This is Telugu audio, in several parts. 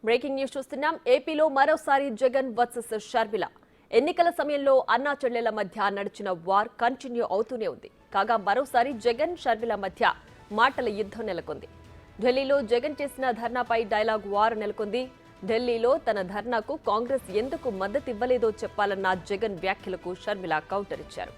బ్రేకింగ్ న్యూస్ చూస్తున్నాం. ఏపీలో మరోసారి జగన్ వర్సెస్ షర్మిల. ఎన్నికల సమయంలో అన్నా చెల్లెల మధ్య నడిచిన వార్ కంటిన్యూ అవుతూనే ఉంది. కాగా మరోసారి జగన్ షర్మిల మధ్య మాటల యుద్ధం నెలకొంది. ఢిల్లీలో జగన్ చేసిన ధర్నాపై డైలాగ్ వార్ నెలకొంది. ఢిల్లీలో తన ధర్నాకు కాంగ్రెస్ ఎందుకు మద్దతు ఇవ్వలేదో చెప్పాలన్న జగన్ వ్యాఖ్యలకు షర్మిల కౌంటర్ ఇచ్చారు.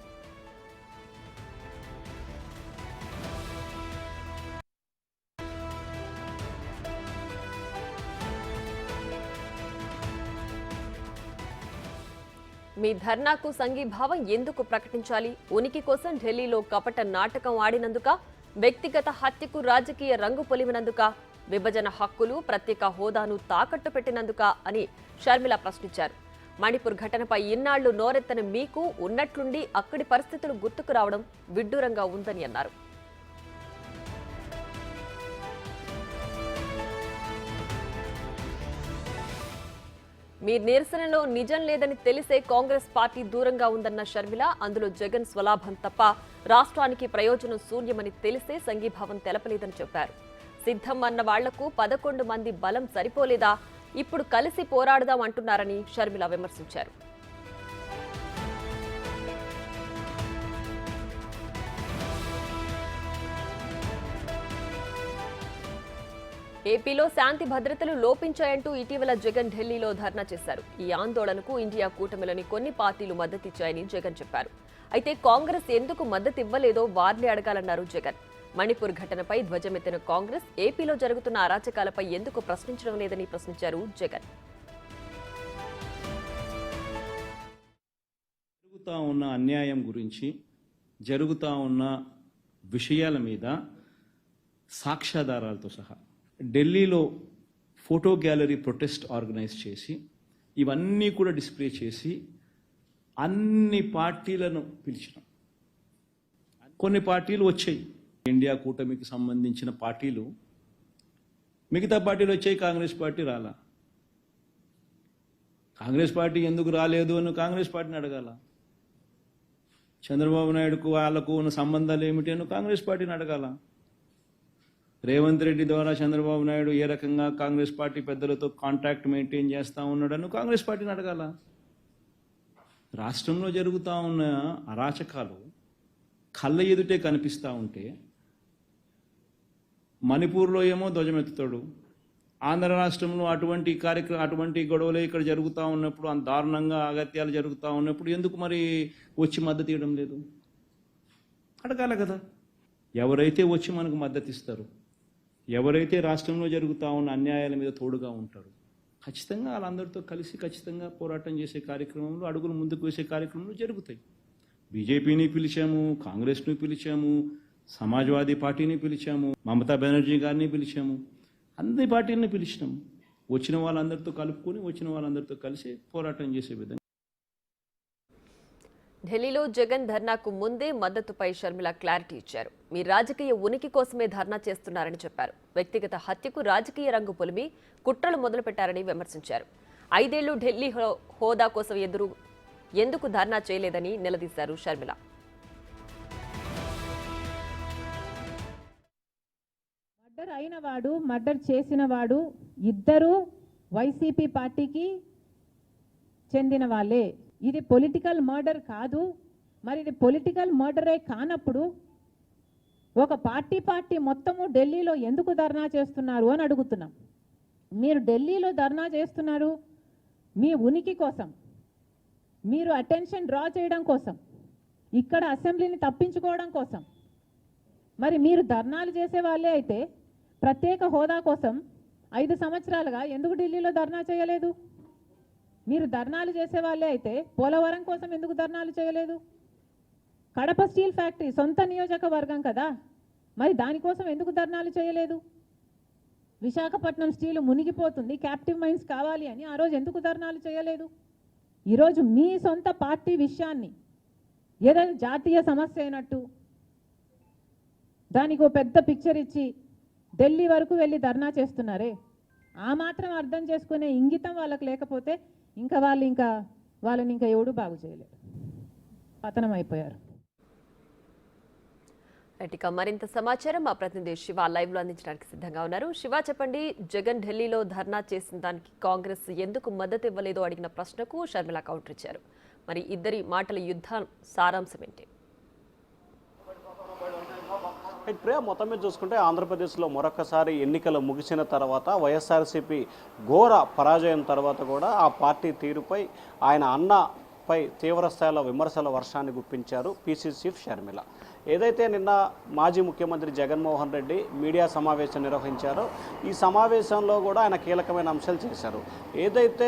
మీ ధర్నాకు సంఘీభావం ఎందుకు ప్రకటించాలి? ఉనికి కోసం ఢిల్లీలో కపట నాటకం ఆడినందుక? వ్యక్తిగత హత్యకు రాజకీయ రంగు పొలిమినందుక? విభజన హక్కులు, ప్రత్యేక హోదాను తాకట్టు పెట్టినందుక అని షర్మిల ప్రశ్నించారు. మణిపూర్ ఘటనపై ఇన్నాళ్లు నోరెత్తని మీకు ఉన్నట్లుండి అక్కడి పరిస్థితులు గుర్తుకు రావడం విడ్డూరంగా ఉందని అన్నారు. మీ నిరసనలో నిజం లేదని తెలిసే కాంగ్రెస్ పార్టీ దూరంగా ఉందన్న షర్మిల, అందులో జగన్ స్వలాభం తప్ప రాష్ట్రానికి ప్రయోజనం శూన్యమని తెలిసే సంఘీభావం తెలపలేదని చెప్పారు. సిద్ధం అన్న వాళ్లకు 11 మంది బలం సరిపోలేదా? ఇప్పుడు కలిసి పోరాడదాం అంటున్నారని షర్మిల విమర్శించారు. ఏపీలో శాంతి భద్రతలు లోపించాయంటూ ఇటీవల జగన్ ఢిల్లీలో ధర్నా చేశారు. ఈ ఆందోళనకు ఇండియా కూటమిలోని కొన్ని పార్టీలు మద్దతిచ్చాయని జగన్ చెప్పారు. అయితే కాంగ్రెస్ ఎందుకు మద్దతు ఇవ్వలేదో వారిని అడగాలన్నారు జగన్. మణిపూర్ ఘటనపై ధ్వజమెత్తిన కాంగ్రెస్ ఏపీలో జరుగుతున్న అరాచకాలపై ఎందుకు ప్రశ్నించడం లేదని ప్రశ్నించారు జగన్. జరుగుతా ఉన్న అన్యాయం గురించి, జరుగుతా ఉన్న విషయాల మీద సాక్ష్యాధారాలతో సహా ఢిల్లీలో ఫోటో గ్యాలరీ ప్రొటెస్ట్ ఆర్గనైజ్ చేసి ఇవన్నీ కూడా డిస్ప్లే చేసి అన్ని పార్టీలను పిలిచినాం. కొన్ని పార్టీలు వచ్చాయి, ఇండియా కూటమికి సంబంధించిన పార్టీలు. మిగతా పార్టీలు వచ్చాయి, కాంగ్రెస్ పార్టీ రాలా. కాంగ్రెస్ పార్టీ ఎందుకు రాలేదు అని కాంగ్రెస్ పార్టీని అడగాల. చంద్రబాబు నాయుడుకు వాళ్ళకు ఉన్న సంబంధాలు ఏమిటి అని కాంగ్రెస్ పార్టీని అడగాల. రేవంత్ రెడ్డి ద్వారా చంద్రబాబు నాయుడు ఏ రకంగా కాంగ్రెస్ పార్టీ పెద్దలతో కాంటాక్ట్ మెయింటైన్ చేస్తూ ఉన్నాడని కాంగ్రెస్ పార్టీని అడగాల. రాష్ట్రంలో జరుగుతూ ఉన్న అరాచకాలు కళ్ళ ఎదుటే కనిపిస్తూ ఉంటే మణిపూర్లో ఏమో ధ్వజమెత్తుతాడు, ఆంధ్ర రాష్ట్రంలో అటువంటి గొడవలు ఇక్కడ జరుగుతూ ఉన్నప్పుడు, అంత దారుణంగా అగత్యాలు జరుగుతూ ఉన్నప్పుడు ఎందుకు మరి వచ్చి మద్దతు ఇవ్వడం లేదు? అడగాల కదా. ఎవరైతే వచ్చి మనకు మద్దతు ఇస్తారు, ఎవరైతే రాష్ట్రంలో జరుగుతూ ఉన్న అన్యాయాల మీద తోడుగా ఉంటారు, ఖచ్చితంగా వాళ్ళందరితో కలిసి ఖచ్చితంగా పోరాటం చేసే కార్యక్రమంలో, అడుగులు ముందుకు వేసే కార్యక్రమాలు జరుగుతాయి. బీజేపీని పిలిచాము, కాంగ్రెస్ను పిలిచాము, సమాజ్వాదీ పార్టీని పిలిచాము, మమతా బెనర్జీ గారిని పిలిచాము, అన్ని పార్టీలని పిలిచినాము. వచ్చిన వాళ్ళందరితో కలుపుకొని, వచ్చిన వాళ్ళందరితో కలిసి పోరాటం చేసే విధంగా. ఢిల్లీలో జగన్ ధర్నాకు ముందే మద్దతుపై షర్మిల క్లారిటీ ఇచ్చారు. మీ రాజకీయ ఉనికి కోసమే ధర్నా చేస్తున్నారని చెప్పారు. వ్యక్తిగత హత్యకు రాజకీయ రంగు పొలిమి కుట్రలు మొదలుపెట్టారని విమర్శించారు. 5 ఏళ్లు ఢిల్లీ హోదా కోసం ఎందుకు ధర్నా చేయలేదని నిలదీశారు షర్మిల. మర్డర్ అయిన వాడు, మర్డర్ చేసిన వాడు ఇద్దరు వైసీపీ పార్టీకి చెందిన వాళ్ళే. ఇది పొలిటికల్ మర్డర్ కాదు. మరి ఇది పొలిటికల్ మర్డరే కానప్పుడు ఒక పార్టీ మొత్తము ఢిల్లీలో ఎందుకు ధర్నా చేస్తున్నారు అని అడుగుతున్నాం. మీరు ఢిల్లీలో ధర్నా చేస్తున్నారు మీ ఉనికి కోసం, మీరు అటెన్షన్ డ్రా చేయడం కోసం, ఇక్కడ అసెంబ్లీని తప్పించుకోవడం కోసం. మరి మీరు ధర్నాలు చేసే వాళ్ళే అయితే ప్రత్యేక హోదా కోసం 5 సంవత్సరాలుగా ఎందుకు ఢిల్లీలో ధర్నా చేయలేదు? మీరు ధర్నాలు చేసే వాళ్ళే అయితే పోలవరం కోసం ఎందుకు ధర్నాలు చేయలేదు? కడప స్టీల్ ఫ్యాక్టరీ సొంత నియోజకవర్గం కదా, మరి దానికోసం ఎందుకు ధర్నాలు చేయలేదు? విశాఖపట్నం స్టీలు మునిగిపోతుంది, క్యాప్టివ్ మైన్స్ కావాలి అని ఆ రోజు ఎందుకు ధర్నాలు చేయలేదు? ఈరోజు మీ సొంత పార్టీ విషయాన్ని ఏదో జాతీయ సమస్య అయినట్టు దానికి ఒక పెద్ద పిక్చర్ ఇచ్చి ఢిల్లీ వరకు వెళ్ళి ధర్నా చేస్తున్నారే. ఆ మాత్రం అర్థం చేసుకునే ఇంగితం వాళ్ళకి లేకపోతే వాళ్ళని ఎవడు బాగు చేయలేరు, పతనం అయిపోయారు. ఇక మరింత సమాచారం మా ప్రతినిధి శివ లైవ్ లో అందించడానికి సిద్ధంగా ఉన్నారు. శివ, చెప్పండి, జగన్ ఢిల్లీలో ధర్నా చేసిన దానికి కాంగ్రెస్ ఎందుకు మద్దతు ఇవ్వలేదో అడిగిన ప్రశ్నకు షర్మిల కౌంటర్ ఇచ్చారు. మరి ఇద్దరి మాటల యుద్ధం సారాంశం ఏంటి? ప్రియా, మొత్తం మీద చూసుకుంటే ఆంధ్రప్రదేశ్లో మరొకసారి ఎన్నికలు ముగిసిన తర్వాత వైఎస్ఆర్సీపీ ఘోర పరాజయం తర్వాత కూడా ఆ పార్టీ తీరుపై ఆయన అన్నపై తీవ్రస్థాయిలో విమర్శల వర్షాన్ని గుప్పించారు పిసిసి చీఫ్ షర్మిల. ఏదైతే నిన్న మాజీ ముఖ్యమంత్రి జగన్మోహన్ రెడ్డి మీడియా సమావేశం నిర్వహించారో ఈ సమావేశంలో కూడా ఆయన కీలకమైన అంశాలు చేశారు. ఏదైతే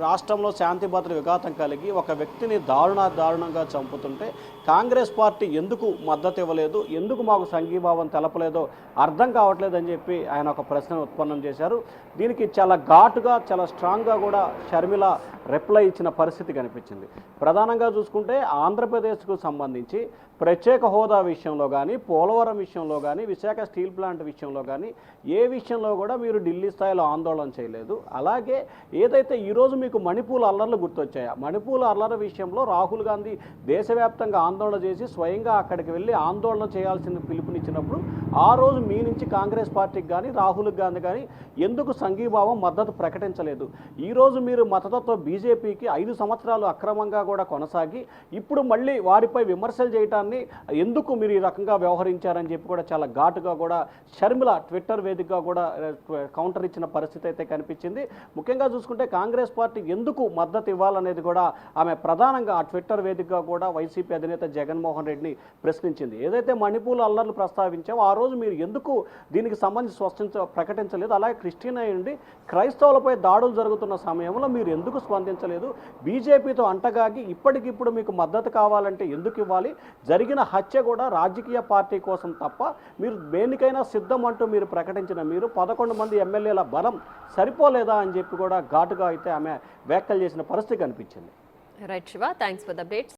రాష్ట్రంలో శాంతి భద్రత విఘాతం కలిగి ఒక వ్యక్తిని దారుణంగా చంపుతుంటే కాంగ్రెస్ పార్టీ ఎందుకు మద్దతు ఇవ్వలేదు, ఎందుకు మాకు సంఘీభావం తెలపలేదో అర్థం కావట్లేదని చెప్పి ఆయన ఒక ప్రశ్న ఉత్పన్నం చేశారు. దీనికి చాలా ఘాటుగా, చాలా స్ట్రాంగ్గా కూడా షర్మిల రిప్లై ఇచ్చిన పరిస్థితి కనిపించింది. ప్రధానంగా చూసుకుంటే ఆంధ్రప్రదేశ్కు సంబంధించి ప్రత్యేక హోదా విషయంలో కానీ, పోలవరం విషయంలో కానీ, విశాఖ స్టీల్ ప్లాంట్ విషయంలో కానీ ఏ విషయంలో కూడా మీరు ఢిల్లీ స్థాయిలో ఆందోళన చేయలేదు. అలాగే ఏదైతే ఈరోజు మీకు మణిపూర్ అల్లర్లు గుర్తొచ్చాయో, మణిపూర్ అల్లర్ల విషయంలో రాహుల్ గాంధీ దేశవ్యాప్తంగా ఆందోళన చేసి స్వయంగా అక్కడికి వెళ్ళి ఆందోళన చేయాల్సిన పిలుపునిచ్చినప్పుడు ఆ రోజు మీ నుంచి కాంగ్రెస్ పార్టీకి కానీ రాహుల్ గాంధీ కానీ ఎందుకు సంఘీభావం మద్దతు ప్రకటించలేదు? ఈరోజు మీరు మతతత్వ బీజేపీకి 5 సంవత్సరాలు అక్రమంగా కూడా కొనసాగి ఇప్పుడు మళ్ళీ వారిపై విమర్శలు చేయటాన్ని ఎందుకు మీరు ఈ రకంగా వ్యవహరించారని చెప్పి కూడా చాలా ఘాటుగా కూడా షర్మిల ట్విట్టర్ వేదికగా కూడా కౌంటర్ ఇచ్చిన పరిస్థితి అయితే కనిపించింది. ముఖ్యంగా చూసుకుంటే కాంగ్రెస్ పార్టీ ఎందుకు మద్దతు ఇవ్వాలనేది కూడా ఆమె ప్రధానంగా ఆ ట్విట్టర్ వేదికగా కూడా వైసీపీ అధినేత జగన్మోహన్ రెడ్డిని ప్రశ్నించింది. ఏదైతే మణిపూర్ అల్లర్లు ప్రస్తావించామో ఆ రోజు మీరు ఎందుకు దీనికి సంబంధించి ప్రకటించలేదు? అలాగే క్రిస్టియన్ అయ్యండి క్రైస్తవులపై దాడులు జరుగుతున్న సమయంలో మీరు ఎందుకు స్పందించలేదు? బీజేపీతో అంటగాగి ఇప్పటికిప్పుడు మీకు మద్దతు కావాలంటే ఎందుకు ఇవ్వాలి? జరిగిన హత్య కూడా రాజకీయ పార్టీ కోసం తప్ప మీరు దేనికైనా సిద్ధం అంటూ మీరు ప్రకటించిన మీరు 11 మంది ఎమ్మెల్యేల బలం సరిపోలేదా అని చెప్పి కూడా ఘాటుగా అయితే ఆమె వ్యాఖ్యలు చేసిన పరిస్థితి కనిపించింది. Right Shiva, thanks for the updates.